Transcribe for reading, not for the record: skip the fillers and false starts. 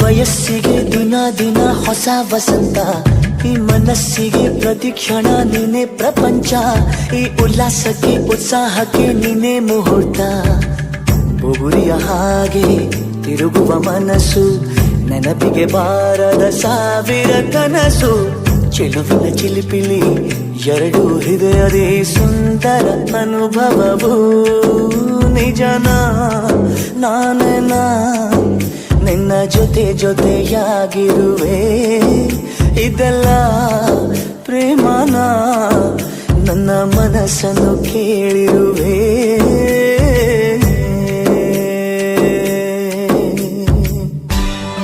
ವಯಸ್ಸಿಗೆ ದಿನ ದಿನ ಹೊಸ ವಸಂತ, ಈ ಮನಸ್ಸಿಗೆ ಪ್ರತಿ ಕ್ಷಣ ನೀನೆ ಪ್ರಪಂಚ, ಈ ಉಲ್ಲಾಸಕ್ಕೆ ಉತ್ಸಾಹಕ್ಕೆ ನೀನೆ ಮುಹೂರ್ತ. ಬುಗುರಿಯ ಹಾಗೆ ತಿರುಗುವ ಮನಸ್ಸು, ನೆನಪಿಗೆ ಬಾರದ ಸಾವಿರ ಕನಸು. ಚೆಲುವಿನ ಚಿಲಿಪಿಲಿ ಎರಡು ಹೃದಯದೇ ಸುಂದರ ಅನುಭವವು. ನಿಜನ ನಾನೇನ ನಿನ್ನ ಜೊತೆ ಜೊತೆಯಾಗಿರುವೆ, ಇದೆಲ್ಲ ಪ್ರೇಮನ ನನ್ನ ಮನಸ್ಸನ್ನು ಕೇಳಿರುವೆ.